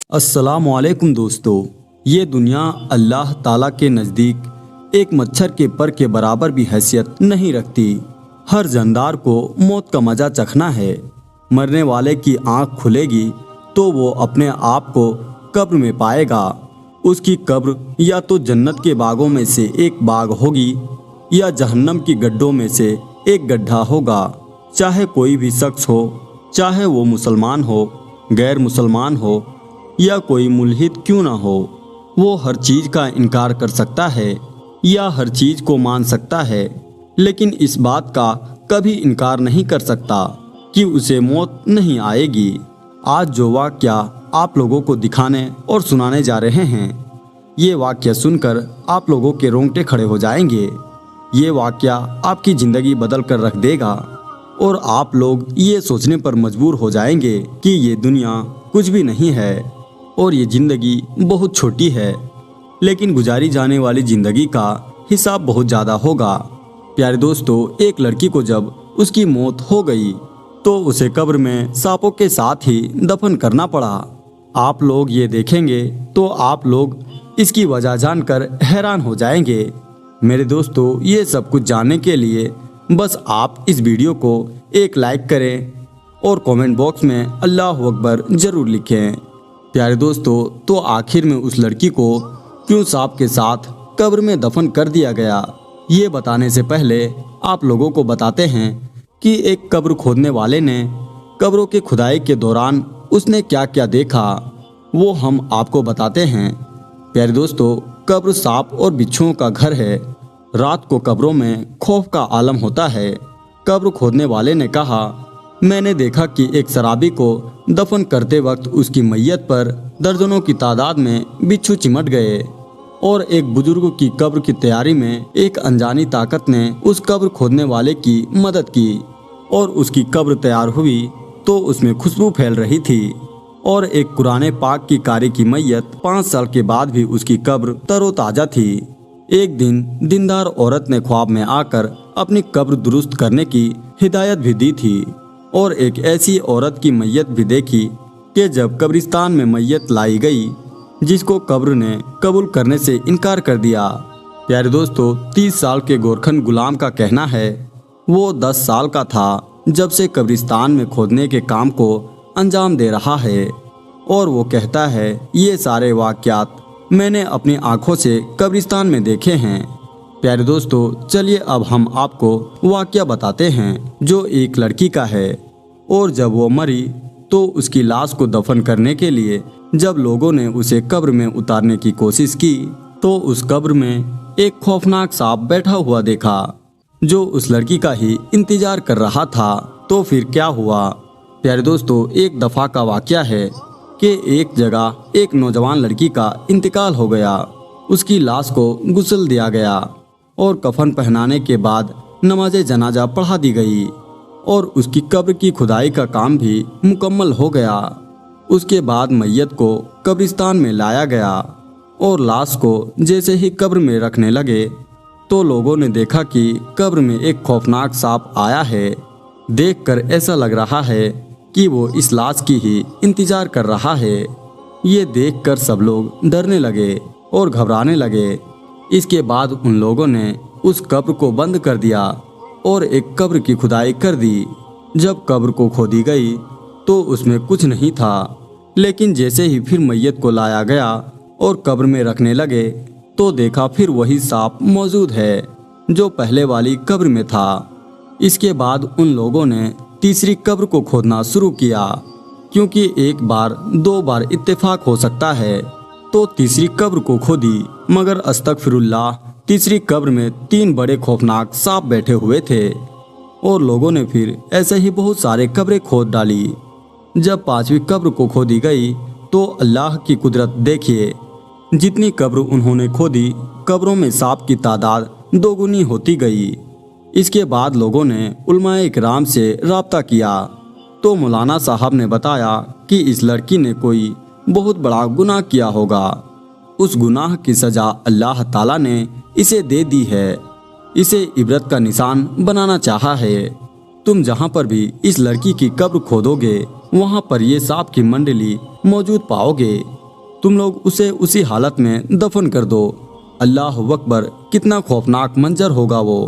अस्सलामुअलैकुम दोस्तों। ये दुनिया अल्लाह ताला के नज़दीक एक मच्छर के पर के बराबर भी हैसियत नहीं रखती। हर जानदार को मौत का मज़ा चखना है। मरने वाले की आंख खुलेगी तो वो अपने आप को कब्र में पाएगा। उसकी कब्र या तो जन्नत के बागों में से एक बाग होगी या जहन्नम की गड्ढों में से एक गड्ढा होगा। चाहे कोई भी शख्स हो, चाहे वो मुसलमान हो, गैर मुसलमान हो या कोई मुल्हिद क्यों ना हो, वो हर चीज़ का इनकार कर सकता है या हर चीज़ को मान सकता है, लेकिन इस बात का कभी इनकार नहीं कर सकता कि उसे मौत नहीं आएगी। आज जो वाक़या आप लोगों को दिखाने और सुनाने जा रहे हैं, ये वाक़या सुनकर आप लोगों के रोंगटे खड़े हो जाएंगे। ये वाक़या आपकी ज़िंदगी बदल कर रख देगा और आप लोग ये सोचने पर मजबूर हो जाएंगे कि ये दुनिया कुछ भी नहीं है और ये ज़िंदगी बहुत छोटी है, लेकिन गुजारी जाने वाली ज़िंदगी का हिसाब बहुत ज़्यादा होगा। प्यारे दोस्तों, एक लड़की को जब उसकी मौत हो गई तो उसे कब्र में सांपों के साथ ही दफन करना पड़ा। आप लोग ये देखेंगे तो आप लोग इसकी वजह जानकर हैरान हो जाएंगे। मेरे दोस्तों, ये सब कुछ जानने के लिए बस आप इस वीडियो को एक लाइक करें और कमेंट बॉक्स में अल्लाह अकबर ज़रूर लिखें। प्यारे दोस्तों, तो आखिर में उस लड़की को क्यों सांप के साथ कब्र में दफन कर दिया गया, ये बताने से पहले आप लोगों को बताते हैं कि एक कब्र खोदने वाले ने कब्रों के खुदाई के दौरान उसने क्या क्या देखा, वो हम आपको बताते हैं। प्यारे दोस्तों, कब्र सांप और बिच्छुओं का घर है। रात को कब्रों में खौफ का आलम होता है। कब्र खोदने वाले ने कहा, मैंने देखा कि एक शराबी को दफन करते वक्त उसकी मैयत पर दर्जनों की तादाद में बिच्छू चिमट गए और एक बुजुर्ग की कब्र की तैयारी में एक अनजानी ताकत ने उस कब्र खोदने वाले की मदद की और उसकी कब्र तैयार हुई तो उसमें खुशबू फैल रही थी और एक कुरान पाक की कारी की मैयत 5 साल के बाद भी उसकी कब्र तरोताज़ा थी। एक दिन दीनदार औरत ने ख्वाब में आकर अपनी कब्र दुरुस्त करने की हिदायत भी दी थी और एक ऐसी औरत की मैयत भी देखी कि जब कब्रिस्तान में मैयत लाई गई जिसको कब्र ने कबूल करने से इनकार कर दिया। प्यारे दोस्तों, 30 साल के गोरखन गुलाम का कहना है वो 10 साल का था जब से कब्रिस्तान में खोदने के काम को अंजाम दे रहा है और वो कहता है ये सारे वाक़यात मैंने अपनी आंखों से कब्रिस्तान में देखे हैं। प्यारे दोस्तों, चलिए अब हम आपको वाक़या बताते हैं जो एक लड़की का है। और जब वो मरी तो उसकी लाश को दफन करने के लिए जब लोगों ने उसे कब्र में उतारने की कोशिश की तो उस कब्र में एक खौफनाक सांप बैठा हुआ देखा जो उस लड़की का ही इंतजार कर रहा था। तो फिर क्या हुआ? प्यारे दोस्तों, एक दफ़ा का वाक़या है कि एक जगह एक नौजवान लड़की का इंतकाल हो गया। उसकी लाश को गुस्ल दिया गया और कफन पहनाने के बाद नमाज जनाजा पढ़ा दी गई और उसकी कब्र की खुदाई का काम भी मुकम्मल हो गया। उसके बाद मैयत को कब्रिस्तान में लाया गया और लाश को जैसे ही कब्र में रखने लगे तो लोगों ने देखा कि कब्र में एक खौफनाक सांप आया है। देखकर ऐसा लग रहा है कि वो इस लाश की ही इंतजार कर रहा है। ये देखकर सब लोग डरने लगे और घबराने लगे। इसके बाद उन लोगों ने उस कब्र को बंद कर दिया और एक कब्र की खुदाई कर दी। जब कब्र को खोदी गई तो उसमें कुछ नहीं था, लेकिन जैसे ही फिर मैयत को लाया गया और कब्र में रखने लगे तो देखा फिर वही सांप मौजूद है जो पहले वाली कब्र में था। इसके बाद उन लोगों ने तीसरी कब्र को खोदना शुरू किया, क्योंकि एक बार 2 बार इत्तेफाक हो सकता है, तो तीसरी कब्र को खोदी। मगर अस्तगफिरुल्लाह, तीसरी कब्र में 3 बड़े खौफनाक सांप बैठे हुए थे और लोगों ने फिर ऐसे ही बहुत सारे कब्रें खोद डाली। जब 5वीं कब्र को खोदी गई तो अल्लाह की कुदरत देखिए, जितनी कब्र उन्होंने खोदी कब्रों में सांप की तादाद 2 गुनी होती गई। इसके बाद लोगों ने उलमाए इकराम से राब्ता किया तो मौलाना साहब ने बताया कि इस लड़की ने कोई बहुत बड़ा गुनाह किया होगा। उस गुनाह की सज़ा अल्लाह ताला ने इसे दे दी है। इसे इबरत का निशान बनाना चाहा है। तुम जहाँ पर भी इस लड़की की कब्र खोदोगे वहाँ पर ये सांप की मंडली मौजूद पाओगे। तुम लोग उसे उसी हालत में दफन कर दो। अल्लाह अकबर, कितना खौफनाक मंजर होगा वो।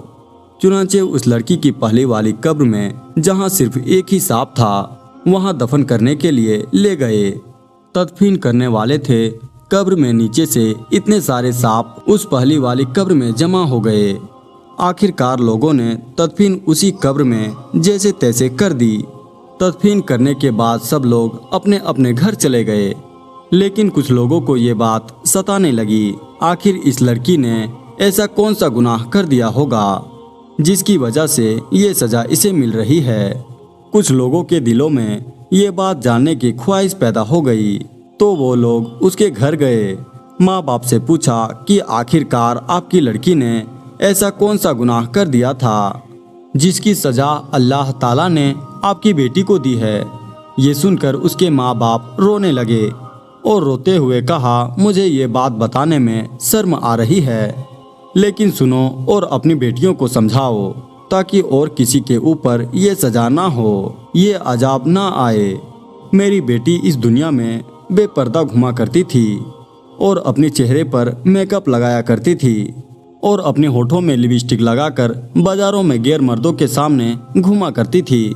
चुनांचे उस लड़की की पहली वाली कब्र में जहाँ सिर्फ एक ही सांप था, वहाँ दफन करने के लिए ले गए। तदफीन करने वाले थे, कब्र में नीचे से इतने सारे सांप उस पहली वाली कब्र में जमा हो गए। आखिरकार लोगों ने तदफीन उसी कब्र में जैसे तैसे कर दी। तदफीन करने के बाद सब लोग अपने अपने घर चले गए, लेकिन कुछ लोगों को ये बात सताने लगी, आखिर इस लड़की ने ऐसा कौन सा गुनाह कर दिया होगा जिसकी वजह से ये सजा इसे मिल रही है। कुछ लोगों के दिलों में ये बात जानने की ख्वाहिश पैदा हो गई, तो वो लोग उसके घर गए। माँ बाप से पूछा कि आखिरकार आपकी लड़की ने ऐसा कौन सा गुनाह कर दिया था जिसकी सजा अल्लाह ताला ने आपकी बेटी को दी है। ये सुनकर उसके माँ बाप रोने लगे और रोते हुए कहा, मुझे ये बात बताने में शर्म आ रही है, लेकिन सुनो और अपनी बेटियों को समझाओ ताकि और किसी के ऊपर ये सजा ना हो, ये अजाब ना आए। मेरी बेटी इस दुनिया में बेपर्दा घुमा करती थी और अपने चेहरे पर मेकअप लगाया करती थी और अपने होठों में लिपस्टिक लगाकर बाजारों में गैर मर्दों के सामने घुमा करती थी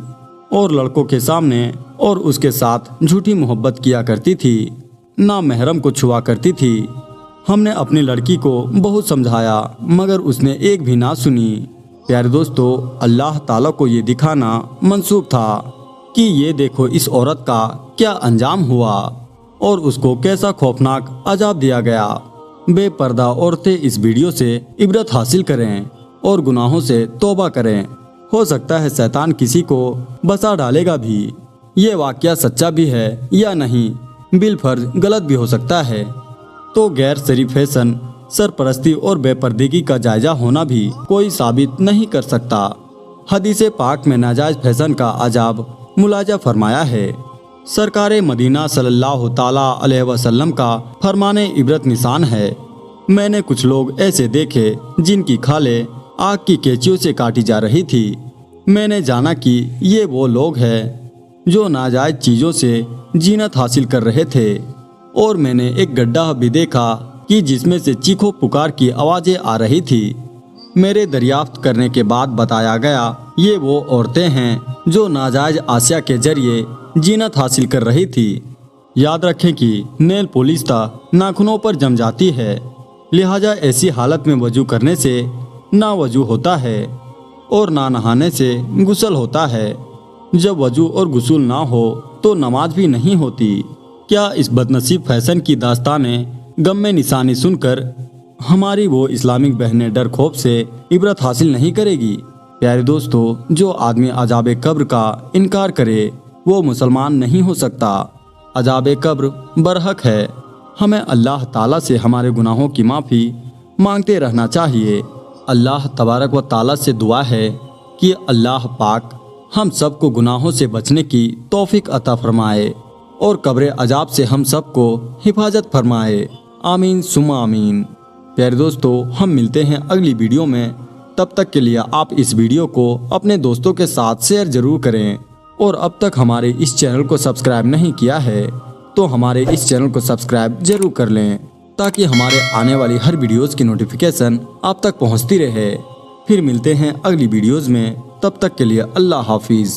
और लड़कों के सामने और उसके साथ झूठी मोहब्बत किया करती थी, ना महरम को छुआ करती थी। हमने अपनी लड़की को बहुत समझाया मगर उसने एक भी ना सुनी। प्यारे दोस्तों, अल्लाह ताला को ये दिखाना मंसूब था कि ये देखो इस औरत का क्या अंजाम हुआ और उसको कैसा खौफनाक अजाब दिया गया। बेपर्दा औरतें इस वीडियो से इबरत हासिल करें और गुनाहों से तौबा करें। हो सकता है शैतान किसी को बसा डालेगा भी। ये वाकया सच्चा भी है या नहीं, बिलफर्ज गलत भी हो सकता है। तो गैर शरीफ फैशन, सरपरस्ती और बेपर्दगी का जायजा होना भी कोई साबित नहीं कर सकता। हदीस पाक में नाजायज फैशन का अजाब मुलाजा फरमाया है। सरकारे मदीना सल्लल्लाहु ताला अलैहि वसल्लम का फरमाने इबरत निशान है। मैंने कुछ लोग ऐसे देखे जिनकी खालें आग की कैंचियों से काटी जा रही थी। मैंने जाना कि ये वो लोग हैं जो नाजायज चीज़ों से जीनत हासिल कर रहे थे और मैंने एक गड्ढा भी देखा कि जिसमें से चीखों पुकार की आवाज़ें आ रही थी। मेरे दरियाफ्त करने के बाद बताया गया ये वो औरतें हैं जो नाजायज आसिया के जरिए जीनत हासिल कर रही थी। याद रखें कि नेल पॉलिश नाखूनों पर जम जाती है, लिहाजा ऐसी हालत में वजू करने से ना वजू होता है और ना नहाने से गुस्ल होता है। जब वजू और गुस्ल ना हो तो नमाज भी नहीं होती। क्या इस बदनसीब फैशन की दास्तानें गम में निशानी सुनकर हमारी वो इस्लामिक बहनें डर खौफ से इबरत हासिल नहीं करेगी? प्यारे दोस्तों, जो आदमी अजाब कब्र का इनकार करे वो मुसलमान नहीं हो सकता। अजाब कब्र बरहक है। हमें अल्लाह ताला से हमारे गुनाहों की माफ़ी मांगते रहना चाहिए। अल्लाह तबारक व ताला से दुआ है कि अल्लाह पाक हम सबको गुनाहों से बचने की तौफीक अता फरमाए और कब्र अजाब से हम सबको हिफाजत फरमाए। आमीन सुम्मा आमीन। प्यारे दोस्तों, हम मिलते हैं अगली वीडियो में। तब तक के लिए आप इस वीडियो को अपने दोस्तों के साथ शेयर जरूर करें और अब तक हमारे इस चैनल को सब्सक्राइब नहीं किया है तो हमारे इस चैनल को सब्सक्राइब जरूर कर लें ताकि हमारे आने वाली हर वीडियोस की नोटिफिकेशन आप तक पहुंचती रहे। फिर मिलते हैं अगली वीडियोस में। तब तक के लिए अल्लाह हाफिज़।